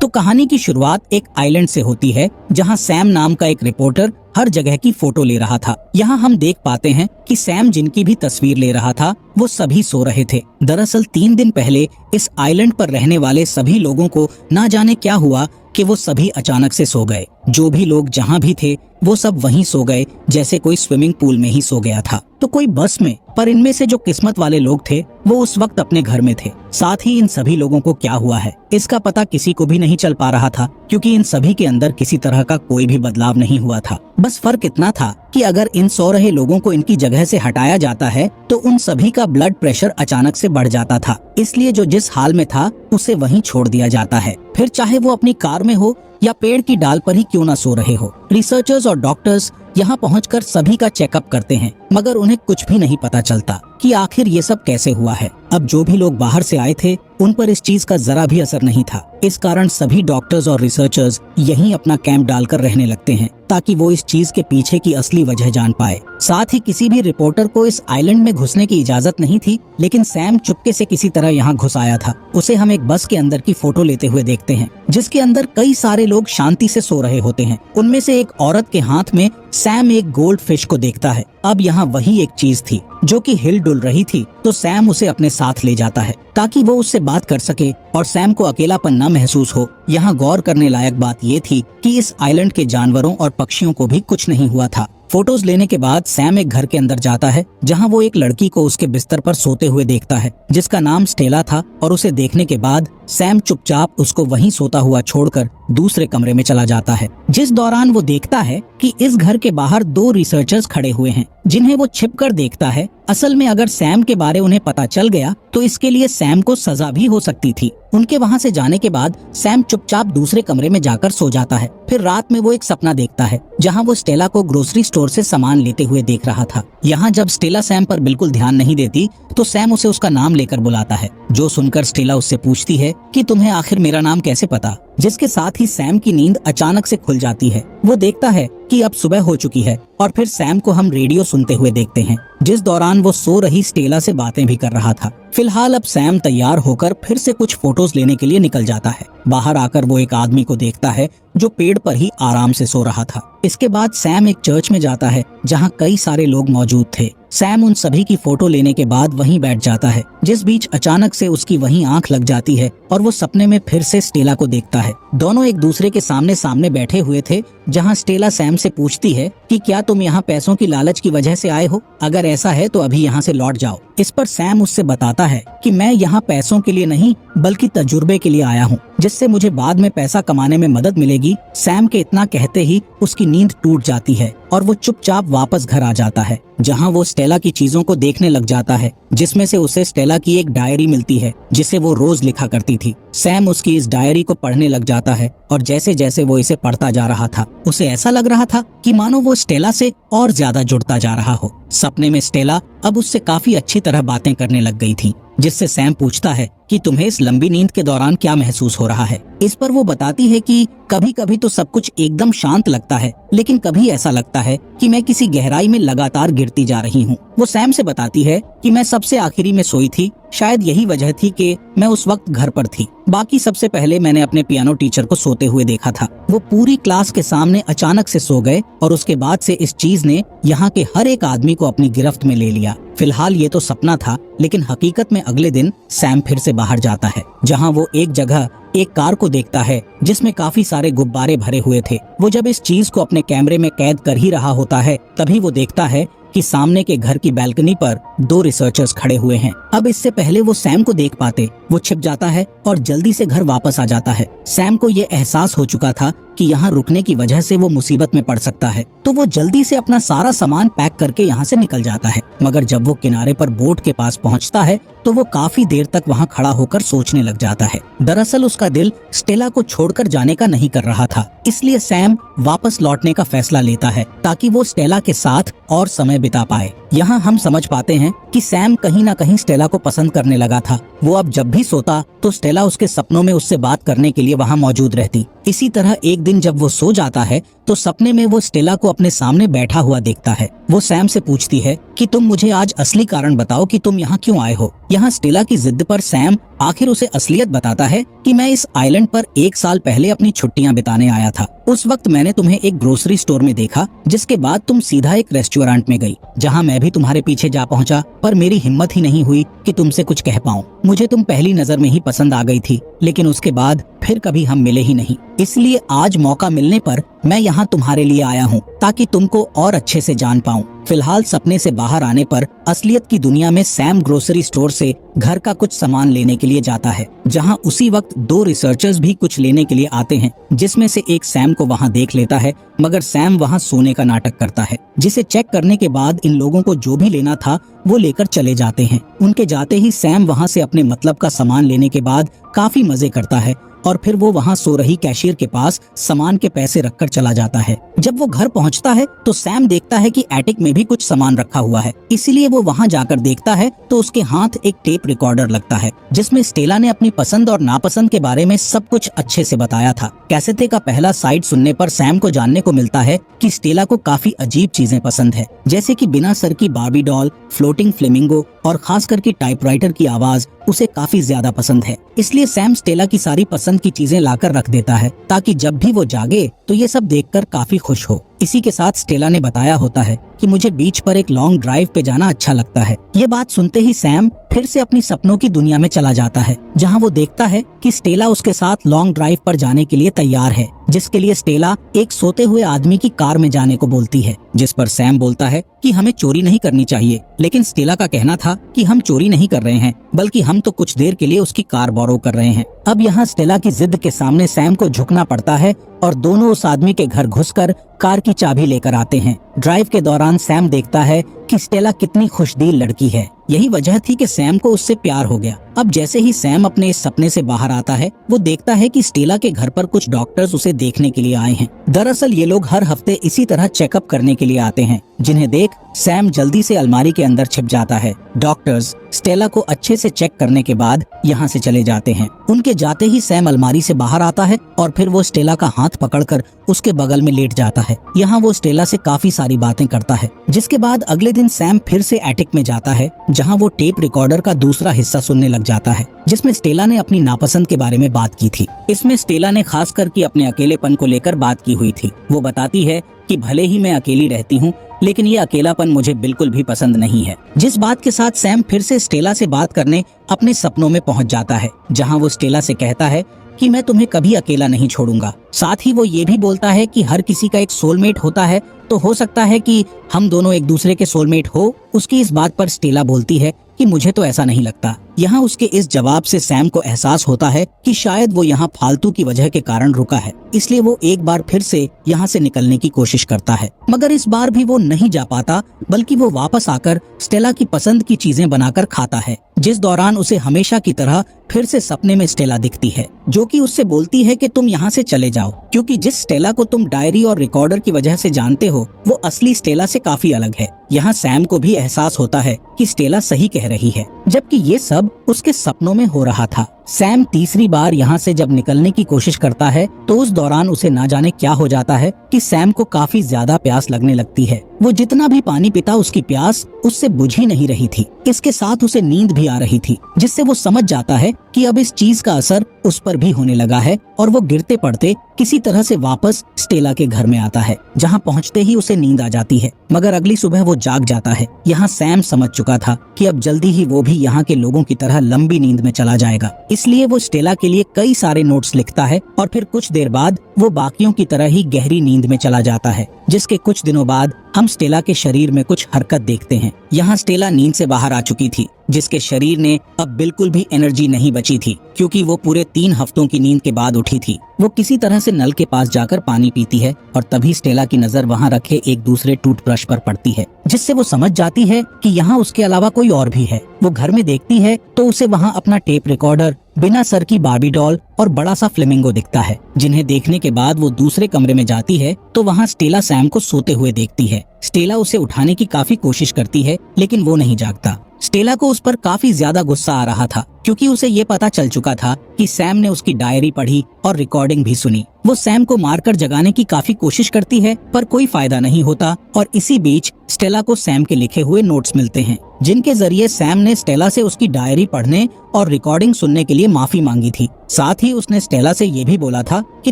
तो कहानी की शुरुआत एक आइलैंड से होती है जहां सैम नाम का एक रिपोर्टर हर जगह की फोटो ले रहा था। यहाँ हम देख पाते हैं कि सैम जिनकी भी तस्वीर ले रहा था वो सभी सो रहे थे। दरअसल 3 दिन पहले इस आइलैंड पर रहने वाले सभी लोगों को ना जाने क्या हुआ कि वो सभी अचानक से सो गए। जो भी लोग जहाँ भी थे वो सब वहीं सो गए, जैसे कोई स्विमिंग पूल में ही सो गया था। तो कोई बस में, पर इनमें से जो किस्मत वाले लोग थे वो उस वक्त अपने घर में थे। साथ ही इन सभी लोगों को क्या हुआ है इसका पता किसी को भी नहीं चल पा रहा था, क्योंकि इन सभी के अंदर किसी तरह का कोई भी बदलाव नहीं हुआ था। बस फर्क इतना था कि अगर इन सो रहे लोगों को इनकी जगह से हटाया जाता है तो उन सभी का ब्लड प्रेशर अचानक से बढ़ जाता था। इसलिए जो जिस हाल में था उसे वहीं छोड़ दिया जाता है, फिर चाहे वो अपनी कार में हो या पेड़ की डाल पर ही क्यों ना सो रहे हो। रिसर्चर्स और डॉक्टर्स यहाँ पहुंचकर सभी का चेकअप करते हैं, मगर उन्हें कुछ भी नहीं पता चलता कि आखिर ये सब कैसे हुआ है। अब जो भी लोग बाहर से आए थे उन पर इस चीज का जरा भी असर नहीं था। इस कारण सभी डॉक्टर्स और रिसर्चर्स यहीं अपना कैंप डालकर रहने लगते हैं ताकि वो इस चीज के पीछे की असली वजह जान पाए। साथ ही किसी भी रिपोर्टर को इस आइलैंड में घुसने की इजाजत नहीं थी, लेकिन सैम चुपके से किसी तरह यहाँ घुस आया था। उसे हम एक बस के अंदर की फोटो लेते हुए देखते हैं, जिसके अंदर कई सारे लोग शांति से सो रहे होते हैं। उनमें से एक औरत के हाथ में सैम एक गोल्ड फिश को देखता है। अब यहाँ वही एक चीज थी जो कि हिल डुल रही थी, तो सैम उसे अपने साथ ले जाता है ताकि वो उससे बात कर सके और सैम को अकेलापन न महसूस हो। यहाँ गौर करने लायक बात ये थी कि इस आइलैंड के जानवरों और पक्षियों को भी कुछ नहीं हुआ था। फोटोज लेने के बाद सैम एक घर के अंदर जाता है जहां वो एक लड़की को उसके बिस्तर पर सोते हुए देखता है जिसका नाम स्टेला था, और उसे देखने के बाद सैम चुपचाप उसको वहीं सोता हुआ छोड़कर दूसरे कमरे में चला जाता है। जिस दौरान वो देखता है कि इस घर के बाहर 2 रिसर्चर्स खड़े हुए हैं जिन्हें वो छिपकर देखता है। असल में अगर सैम के बारे उन्हें पता चल गया तो इसके लिए सैम को सजा भी हो सकती थी। उनके वहाँ से जाने के बाद सैम चुपचाप दूसरे कमरे में जाकर सो जाता है। फिर रात में वो एक सपना देखता है जहाँ वो स्टेला को ग्रोसरी स्टोर से सामान लेते हुए देख रहा था। यहाँ जब स्टेला सैम पर बिल्कुल ध्यान नहीं देती तो सैम उसे उसका नाम लेकर बुलाता है, जो सुनकर स्टेला उससे पूछती है कि तुम्हें आखिर मेरा नाम कैसे पता। जिसके साथ ही सैम की नींद अचानक से खुल जाती है। वो देखता है कि अब सुबह हो चुकी है और फिर सैम को हम रेडियो सुनते हुए देखते हैं, जिस दौरान वो सो रही स्टेला से बातें भी कर रहा था। फिलहाल अब सैम तैयार होकर फिर से कुछ फोटोज लेने के लिए निकल जाता है। बाहर आकर वो एक आदमी को देखता है जो पेड़ पर ही आराम से सो रहा था। इसके बाद सैम एक चर्च में जाता है जहाँ कई सारे लोग मौजूद थे। सैम उन सभी की फोटो लेने के बाद वहीं बैठ जाता है, जिस बीच अचानक से उसकी वहीं आंख लग जाती है और वो सपने में फिर से स्टेला को देखता है। दोनों एक दूसरे के सामने सामने बैठे हुए थे, जहां स्टेला सैम से पूछती है कि क्या तुम यहाँ पैसों की लालच की वजह से आए हो? अगर ऐसा है तो अभी यहाँ से लौट जाओ। इस पर सैम उससे बताता है कि मैं यहाँ पैसों के लिए नहीं बल्कि तजुर्बे के लिए आया हूँ, जिससे मुझे बाद में पैसा कमाने में मदद मिलेगी। सैम के इतना कहते ही उसकी नींद टूट जाती है और वो चुपचाप वापस घर आ जाता है, जहाँ वो स्टेला की चीजों को देखने लग जाता है, जिसमें से उसे स्टेला की एक डायरी मिलती है जिसे वो रोज लिखा करती थी। सैम उसकी इस डायरी को पढ़ने लग जाता है और जैसे जैसे वो इसे पढ़ता जा रहा था उसे ऐसा लग रहा था कि मानो वो स्टेला से और ज्यादा जुड़ता जा रहा हो। सपने में स्टेला अब उससे काफी अच्छी तरह बातें करने लग गई थी, जिससे सैम पूछता है कि तुम्हें इस लंबी नींद के दौरान क्या महसूस हो रहा है। इस पर वो बताती है कि कभी कभी तो सब कुछ एकदम शांत लगता है, लेकिन कभी ऐसा लगता है कि मैं किसी गहराई में लगातार गिरती जा रही हूँ। वो सैम से बताती है कि मैं सबसे आखिरी में सोई थी, शायद यही वजह थी कि मैं उस वक्त घर पर थी। बाकी सबसे पहले मैंने अपने पियानो टीचर को सोते हुए देखा था। वो पूरी क्लास के सामने अचानक से सो गए और उसके बाद से इस चीज ने यहाँ के हर एक आदमी को अपनी गिरफ्त में ले लिया। फिलहाल ये तो सपना था, लेकिन हकीकत में अगले दिन सैम फिर से बाहर जाता है, जहाँ वो एक जगह एक कार को देखता है जिसमें काफी सारे गुब्बारे भरे हुए थे। वो जब इस चीज को अपने कैमरे में कैद कर ही रहा होता है, तभी वो देखता है कि सामने के घर की बैल्कनी पर 2 रिसर्चर्स खड़े हुए हैं। अब इससे पहले वो सैम को देख पाते, वो छिप जाता है और जल्दी से घर वापस आ जाता है। सैम को ये एहसास हो चुका था कि यहाँ रुकने की वजह से वो मुसीबत में पड़ सकता है, तो वो जल्दी से अपना सारा सामान पैक करके यहाँ से निकल जाता है। मगर जब वो किनारे पर बोट के पास पहुँचता है तो वो काफी देर तक वहाँ खड़ा होकर सोचने लग जाता है। दरअसल उसका दिल स्टेला को छोड़कर जाने का नहीं कर रहा था, इसलिए सैम वापस लौटने का फैसला लेता है ताकि वो स्टेला के साथ और समय बिता पाए। यहाँ हम समझ पाते हैं कि सैम कहीं ना कहीं स्टेला को पसंद करने लगा था। वो अब जब भी सोता तो स्टेला उसके सपनों में उससे बात करने के लिए वहाँ मौजूद रहती। इसी तरह एक दिन जब वो सो जाता है तो सपने में वो स्टेला को अपने सामने बैठा हुआ देखता है। वो सैम से पूछती है कि तुम मुझे आज असली कारण बताओ कि तुम यहाँ क्यों आए हो। यहाँ स्टेला की जिद पर सैम आखिर उसे असलियत बताता है कि मैं इस आइलैंड पर 1 साल पहले अपनी छुट्टियां बिताने आया था। उस वक्त मैंने तुम्हें एक ग्रोसरी स्टोर में देखा, जिसके बाद तुम सीधा एक रेस्टोरेंट में गई, जहां मैं भी तुम्हारे पीछे जा पहुंचा, पर मेरी हिम्मत ही नहीं हुई कि तुमसे कुछ कह पाऊं। मुझे तुम पहली नजर में ही पसंद आ गई थी, लेकिन उसके बाद फिर कभी हम मिले ही नहीं। इसलिए आज मौका मिलने पर मैं यहाँ तुम्हारे लिए आया हूँ, ताकि तुमको और अच्छे से जान पाऊँ। फिलहाल सपने से बाहर आने पर असलियत की दुनिया में सैम ग्रोसरी स्टोर से घर का कुछ सामान लेने के लिए जाता है, जहाँ उसी वक्त 2 रिसर्चर्स भी कुछ लेने के लिए आते हैं, जिसमें से एक सैम को वहाँ देख लेता है, मगर सैम वहाँ सोने का नाटक करता है, जिसे चेक करने के बाद इन लोगों को जो भी लेना था वो लेकर चले जाते हैं। उनके जाते ही सैम वहाँ से अपने मतलब का सामान लेने के बाद काफी मजे करता है और फिर वो वहाँ सो रही कैशियर के पास सामान के पैसे रखकर चला जाता है। जब वो घर पहुँचता है तो सैम देखता है कि एटिक में भी कुछ सामान रखा हुआ है, इसीलिए वो वहाँ जाकर देखता है तो उसके हाथ एक टेप रिकॉर्डर लगता है, जिसमें स्टेला ने अपनी पसंद और नापसंद के बारे में सब कुछ अच्छे से बताया था। कैसेटे का पहला साइड सुनने पर सैम को जानने को मिलता है कि स्टेला को काफी अजीब चीजें पसंद है, जैसे कि बिना सर की बार्बी डॉल, फ्लोटिंग फ्लेमिंगो और खास करके टाइपराइटर की आवाज उसे काफी ज्यादा पसंद है। इसलिए सैम स्टेला की सारी पसंद की चीजें लाकर रख देता है, ताकि जब भी वो जागे तो ये सब देखकर काफी खुश हो। इसी के साथ स्टेला ने बताया होता है कि मुझे बीच पर एक लॉन्ग ड्राइव पे जाना अच्छा लगता है। ये बात सुनते ही सैम फिर से अपनी सपनों की दुनिया में चला जाता है, जहां वो देखता है कि स्टेला उसके साथ लॉन्ग ड्राइव पर जाने के लिए तैयार है, जिसके लिए स्टेला एक सोते हुए आदमी की कार में जाने को बोलती है, जिस पर सैम बोलता है कि हमें चोरी नहीं करनी चाहिए, लेकिन स्टेला का कहना था कि हम चोरी नहीं कर रहे हैं, बल्कि हम तो कुछ देर के लिए उसकी कार बोरो कर रहे हैं। अब यहाँ स्टेला की जिद के सामने सैम को झुकना पड़ता है और दोनों उस आदमी के घर घुसकर कार की चाबी लेकर आते हैं। ड्राइव के दौरान सैम देखता है कि स्टेला कितनी खुशदिल लड़की है। यही वजह थी कि सैम को उससे प्यार हो गया। अब जैसे ही सैम अपने इस सपने से बाहर आता है, वो देखता है कि स्टेला के घर पर कुछ डॉक्टर्स उसे देखने के लिए आए हैं। दरअसल ये लोग हर हफ्ते इसी तरह चेकअप करने के लिए आते हैं, जिन्हें देख सैम जल्दी से अलमारी के अंदर छिप जाता है। डॉक्टर्स स्टेला को अच्छे से चेक करने के बाद यहाँ से चले जाते हैं। उनके जाते ही सैम अलमारी से बाहर आता है और फिर वो स्टेला का हाथ पकड़कर उसके बगल में लेट जाता है। यहाँ वो स्टेला से काफी सारी बातें करता है, जिसके बाद अगले दिन सैम फिर से एटिक में जाता है, जहाँ वो टेप रिकॉर्डर का दूसरा हिस्सा सुनने लग जाता है, जिसमें स्टेला ने अपनी नापसंद के बारे में बात की थी। इसमें स्टेला ने खास करके अपने अकेलेपन को लेकर बात की हुई थी। वो बताती है कि भले ही मैं अकेली रहती हूँ, लेकिन ये अकेलापन मुझे बिल्कुल भी पसंद नहीं है। जिस बात के साथ सैम फिर से स्टेला से बात करने अपने सपनों में पहुंच जाता है, जहां वो स्टेला से कहता है कि मैं तुम्हें कभी अकेला नहीं छोड़ूंगा। साथ ही वो ये भी बोलता है कि हर किसी का एक सोलमेट होता है, तो हो सकता है कि हम दोनों एक दूसरे के सोलमेट हो। उसकी इस बात पर स्टेला बोलती है कि मुझे तो ऐसा नहीं लगता। यहाँ उसके इस जवाब से सैम को एहसास होता है कि शायद वो यहाँ फालतू की वजह के कारण रुका है, इसलिए वो एक बार फिर से यहाँ से निकलने की कोशिश करता है, मगर इस बार भी वो नहीं जा पाता, बल्कि वो वापस आकर स्टेला की पसंद की चीजें बनाकर खाता है, जिस दौरान उसे हमेशा की तरह फिर से सपने में स्टेला दिखती है, जो कि उससे बोलती है कि तुम यहाँ से चले जाओ, क्योंकि जिस स्टेला को तुम डायरी और रिकॉर्डर की वजह से जानते हो, वो असली स्टेला से काफी अलग है। यहाँ सैम को भी एहसास होता है कि स्टेला सही कह रही है, जबकि ये सब उसके सपनों में हो रहा था। सैम तीसरी बार यहाँ से जब निकलने की कोशिश करता है, तो उस दौरान उसे ना जाने क्या हो जाता है कि सैम को काफी ज्यादा प्यास लगने लगती है। वो जितना भी पानी पीता, उसकी प्यास उससे बुझ ही नहीं रही थी। इसके साथ उसे नींद भी आ रही थी, जिससे वो समझ जाता है कि अब इस चीज का असर उस पर भी होने लगा है, और वो गिरते पड़ते किसी तरह से वापस स्टेला के घर में आता है, जहाँ पहुँचते ही उसे नींद आ जाती है, मगर अगली सुबह वो जाग जाता है। यहाँ सैम समझ चुका था कि अब जल्दी ही वो भी यहाँ के लोगों की तरह लंबी नींद में चला जाएगा, इसलिए वो स्टेला के लिए कई सारे नोट्स लिखता है, और फिर कुछ देर बाद वो बाकियों की तरह ही गहरी नींद में चला जाता है, जिसके कुछ दिनों बाद हम स्टेला के शरीर में कुछ हरकत देखते हैं। यहाँ स्टेला नींद से बाहर आ चुकी थी, जिसके शरीर ने अब बिल्कुल भी एनर्जी नहीं बची थी, क्योंकि वो पूरे 3 हफ्तों की नींद के बाद उठी थी। वो किसी तरह से नल के पास जाकर पानी पीती है, और तभी स्टेला की नजर वहाँ रखे एक दूसरे टूथब्रश पर पड़ती है, जिससे वो समझ जाती है कि यहाँ उसके अलावा कोई और भी है। वो घर में देखती है तो उसे वहाँ अपना टेप रिकॉर्डर, बिना सर की बार्बी डॉल और बड़ा सा फ्लेमिंगो दिखता है, जिन्हें देखने के बाद वो दूसरे कमरे में जाती है तो वहाँ स्टेला सैम को सोते हुए देखती है। स्टेला उसे उठाने की काफी कोशिश करती है, लेकिन वो नहीं जागता। स्टेला को उस पर काफी ज्यादा गुस्सा आ रहा था, क्योंकि उसे ये पता चल चुका था कि सैम ने उसकी डायरी पढ़ी और रिकॉर्डिंग भी सुनी। वो सैम को मारकर जगाने की काफी कोशिश करती है, पर कोई फायदा नहीं होता और इसी बीच स्टेला को सैम के लिखे हुए नोट्स मिलते हैं, जिनके जरिए सैम ने स्टेला से उसकी डायरी पढ़ने और रिकॉर्डिंग सुनने के लिए माफी मांगी थी। साथ ही उसने स्टेला से ये भी बोला था कि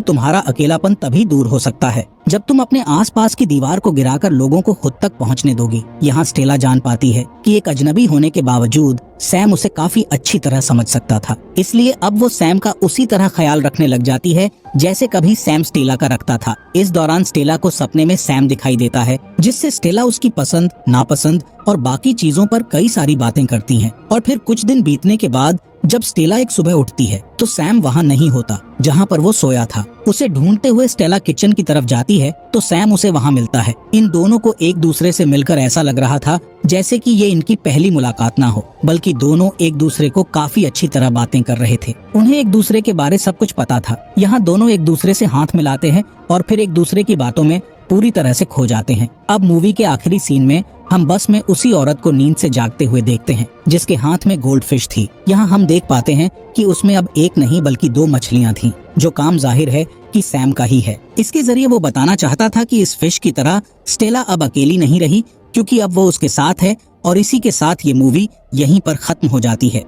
तुम्हारा अकेलापन तभी दूर हो सकता है जब तुम अपने आसपास की दीवार को गिराकर लोगों को खुद तक पहुंचने दोगी। यहाँ स्टेला जान पाती है कि एक अजनबी होने के बावजूद सैम उसे काफी अच्छी तरह समझ सकता था, इसलिए अब वो सैम का उसी तरह ख्याल रखने लग जाती है जैसे कभी सैम स्टेला का रखता था। इस दौरान स्टेला को सपने में सैम दिखाई देता है, जिससे स्टेला उसकी पसंद, नापसंद और बाकी चीजों पर कई सारी बातें करती हैं। और फिर कुछ दिन बीतने के बाद जब स्टेला एक सुबह उठती है तो सैम वहाँ नहीं होता जहाँ पर वो सोया था। उसे ढूंढते हुए स्टेला किचन की तरफ जाती है तो सैम उसे वहाँ मिलता है। इन दोनों को एक दूसरे से मिलकर ऐसा लग रहा था जैसे कि ये इनकी पहली मुलाकात ना हो, बल्कि दोनों एक दूसरे को काफी अच्छी तरह बातें कर रहे थे। उन्हें एक दूसरे के बारे सब कुछ पता था। यहाँ दोनों एक दूसरे से हाथ मिलाते हैं और फिर एक दूसरे की बातों में पूरी तरह से खो जाते हैं। अब मूवी के आखिरी सीन में हम बस में उसी औरत को नींद से जागते हुए देखते हैं जिसके हाथ में गोल्ड फिश थी। यहाँ हम देख पाते हैं कि उसमें अब एक नहीं बल्कि 2 मछलियाँ थीं, जो काम जाहिर है कि सैम का ही है। इसके जरिए वो बताना चाहता था कि इस फिश की तरह स्टेला अब अकेली नहीं रही, क्योंकि अब वो उसके साथ है। और इसी के साथ ये मूवी यहीं पर खत्म हो जाती है।